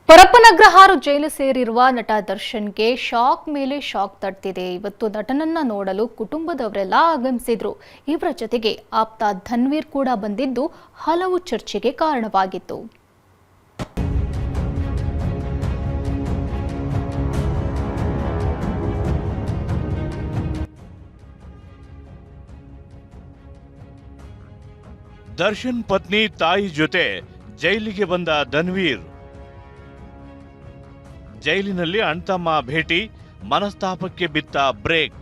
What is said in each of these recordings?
ಪರಪ್ಪನಗ್ರಹಾರ ಜೈಲು ಸೇರಿರುವ ನಟ ದರ್ಶನ್ಗೆ ಶಾಕ್ ಮೇಲೆ ಶಾಕ್ ತಟ್ಟಿದೆ. ಇವತ್ತು ನಟನನ್ನ ನೋಡಲು ಕುಟುಂಬದವರೆಲ್ಲ ಆಗಮಿಸಿದ್ರು. ಇವರ ಜೊತೆಗೆ ಆಪ್ತ ಧನ್ವೀರ್ ಕೂಡ ಬಂದಿದ್ದು ಹಲವು ಚರ್ಚೆಗೆ ಕಾರಣವಾಗಿತ್ತು. ದರ್ಶನ್ ಪತ್ನಿ ತಾಯಿ ಜೊತೆ ಜೈಲಿಗೆ ಬಂದ ಧನ್ವೀರ್. ಜೈಲಿನಲ್ಲಿ ಅಣ್ತಮ್ಮ ಭೇಟಿ, ಮನಸ್ತಾಪಕ್ಕೆ ಬಿತ್ತ ಬ್ರೇಕ್.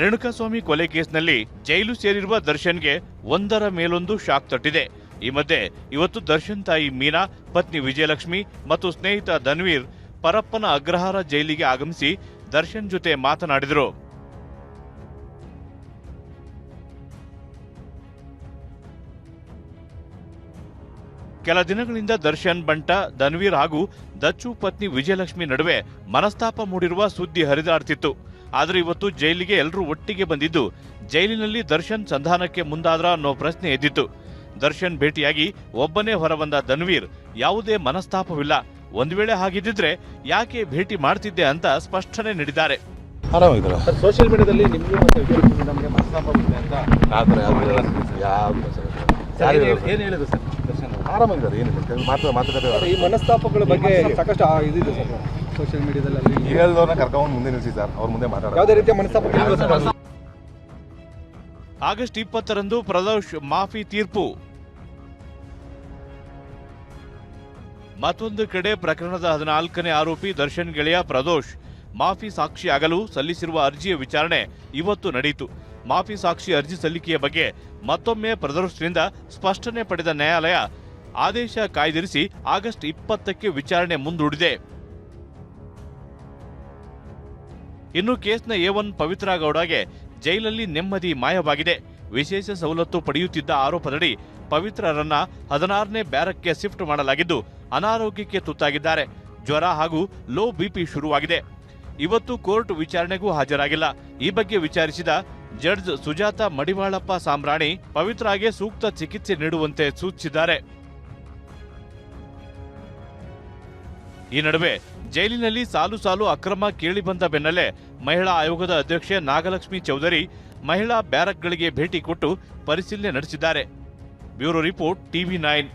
ರೇಣುಕಾಸ್ವಾಮಿ ಕೊಲೆ ಕೇಸ್ನಲ್ಲಿ ಜೈಲು ಸೇರಿರುವ ದರ್ಶನ್ಗೆ ಒಂದರ ಮೇಲೊಂದು ಶಾಕ್ ತಟ್ಟಿದೆ. ಈ ಮಧ್ಯೆ ಇವತ್ತು ದರ್ಶನ್ ತಾಯಿ ಮೀನಾ, ಪತ್ನಿ ವಿಜಯಲಕ್ಷ್ಮಿ ಮತ್ತು ಸ್ನೇಹಿತ ಧನ್ವೀರ್ ಪರಪ್ಪನ ಅಗ್ರಹಾರ ಜೈಲಿಗೆ ಆಗಮಿಸಿ ದರ್ಶನ್ ಜೊತೆ ಮಾತನಾಡಿದರು. ಕೆಲ ದಿನಗಳಿಂದ ದರ್ಶನ್ ಬಂಟ, ಧನ್ವೀರ್ ಹಾಗೂ ದಚ್ಚು ಪತ್ನಿ ವಿಜಯಲಕ್ಷ್ಮಿ ನಡುವೆ ಮನಸ್ತಾಪ ಮೂಡಿರುವ ಸುದ್ದಿ ಹರಿದಾಡ್ತಿತ್ತು. ಆದರೆ ಇವತ್ತು ಜೈಲಿಗೆ ಎಲ್ಲರೂ ಒಟ್ಟಿಗೆ ಬಂದಿದ್ದು ಜೈಲಿನಲ್ಲಿ ದರ್ಶನ್ ಸಂಧಾನಕ್ಕೆ ಮುಂದಾದ್ರ ಅನ್ನೋ ಪ್ರಶ್ನೆ ಎದ್ದಿತ್ತು. ದರ್ಶನ್ ಭೇಟಿಯಾಗಿ ಒಬ್ಬನೇ ಹೊರಬಂದ ಧನ್ವೀರ್ ಯಾವುದೇ ಮನಸ್ತಾಪವಿಲ್ಲ, ಒಂದು ವೇಳೆ ಹಾಗಿದ್ದಿದ್ರೆ ಯಾಕೆ ಭೇಟಿ ಮಾಡ್ತಿದ್ದೆ ಅಂತ ಸ್ಪಷ್ಟನೆ ನೀಡಿದ್ದಾರೆ. ಸೋಷಿಯಲ್ ಮೀಡಿಯಾದಲ್ಲಿ ನಿಮಗೂ ಮತ್ತೆ ನಮಗೆ ಮನಸ್ತಾಪ ಇದೆ ಅಂತ ಏನು ಹೇಳಿದ್ರು ಸರ್? ದರ್ಶನ್ ಆರಾಮಾಗಿದ್ದಾರೆ, ಏನಿಲ್ಲ ಮಾತುಕತೆ. ಈ ಮನಸ್ತಾಪಗಳ ಬಗ್ಗೆ ಸಾಕಷ್ಟು ಇದಿದೆ ಸರ್ ಸೋಷಿಯಲ್ ಮೀಡಿಯಾದಲ್ಲಿ. ಹೇಳಿದವ್ರನ್ನ ಕರ್ಕೊಂಡು ಮುಂದೆ ನಿಲ್ಲಿಸಿ ಸರ್, ಅವ್ರ ಮುಂದೆ ಮಾತಾಡೋದು. ಯಾವುದೇ ರೀತಿಯ ಮನಸ್ತಾಪ. ಆಗಸ್ಟ್ 20ರಂದು ಪ್ರದೋಷ್ ಮಾಫಿ ತೀರ್ಪು. ಮತ್ತೊಂದು ಕಡೆ ಪ್ರಕರಣದ 14ನೇ ಆರೋಪಿ ದರ್ಶನ್ ಗೆಳೆಯ ಪ್ರದೋಷ್ ಮಾಫಿ ಸಾಕ್ಷಿಯಾಗಲು ಸಲ್ಲಿಸಿರುವ ಅರ್ಜಿಯ ವಿಚಾರಣೆ ಇವತ್ತು ನಡೆಯಿತು. ಮಾಫಿ ಸಾಕ್ಷಿ ಅರ್ಜಿ ಸಲ್ಲಿಕೆಯ ಬಗ್ಗೆ ಮತ್ತೊಮ್ಮೆ ಪ್ರದೋಷ್ನಿಂದ ಸ್ಪಷ್ಟನೆ ಪಡೆದ ನ್ಯಾಯಾಲಯ ಆದೇಶ ಕಾಯ್ದಿರಿಸಿ ಆಗಸ್ಟ್ 20ಕ್ಕೆ ವಿಚಾರಣೆ ಮುಂದೂಡಿದೆ. ಇನ್ನು ಕೇಸ್ನ A1 ಪವಿತ್ರ ಗೌಡಗೆ ಜೈಲಲ್ಲಿ ನೆಮ್ಮದಿ ಮಾಯವಾಗಿದೆ. ವಿಶೇಷ ಸವಲತ್ತು ಪಡೆಯುತ್ತಿದ್ದ ಆರೋಪದಡಿ ಪವಿತ್ರರನ್ನ 16ನೇ ಬ್ಯಾರಕ್ಗೆ ಶಿಫ್ಟ್ ಮಾಡಲಾಗಿದ್ದು ಅನಾರೋಗ್ಯಕ್ಕೆ ತುತ್ತಾಗಿದ್ದಾರೆ. ಜ್ವರ ಹಾಗೂ ಲೋ ಬಿಪಿ ಶುರುವಾಗಿದೆ. ಇವತ್ತು ಕೋರ್ಟ್ ವಿಚಾರಣೆಗೂ ಹಾಜರಾಗಿಲ್ಲ. ಈ ಬಗ್ಗೆ ವಿಚಾರಿಸಿದ ಜಡ್ಜ್ ಸುಜಾತ ಮಡಿವಾಳಪ್ಪ ಸಾಮ್ರಾಣಿ ಪವಿತ್ರಾಗೆ ಸೂಕ್ತ ಚಿಕಿತ್ಸೆ ನೀಡುವಂತೆ ಸೂಚಿಸಿದ್ದಾರೆ. ಈ ನಡುವೆ ಜೈಲಿನಲ್ಲಿ ಸಾಲು ಸಾಲು ಅಕ್ರಮ ಕೇಳಿಬಂದ ಬೆನ್ನಲ್ಲೇ ಮಹಿಳಾ ಆಯೋಗದ ಅಧ್ಯಕ್ಷೆ ನಾಗಲಕ್ಷ್ಮಿ ಚೌಧರಿ ಮಹಿಳಾ ಬ್ಯಾರಕ್ಗಳಿಗೆ ಭೇಟಿ ಕೊಟ್ಟು ಪರಿಶೀಲನೆ ನಡೆಸಿದ್ದಾರೆ. Bureau report, TV9.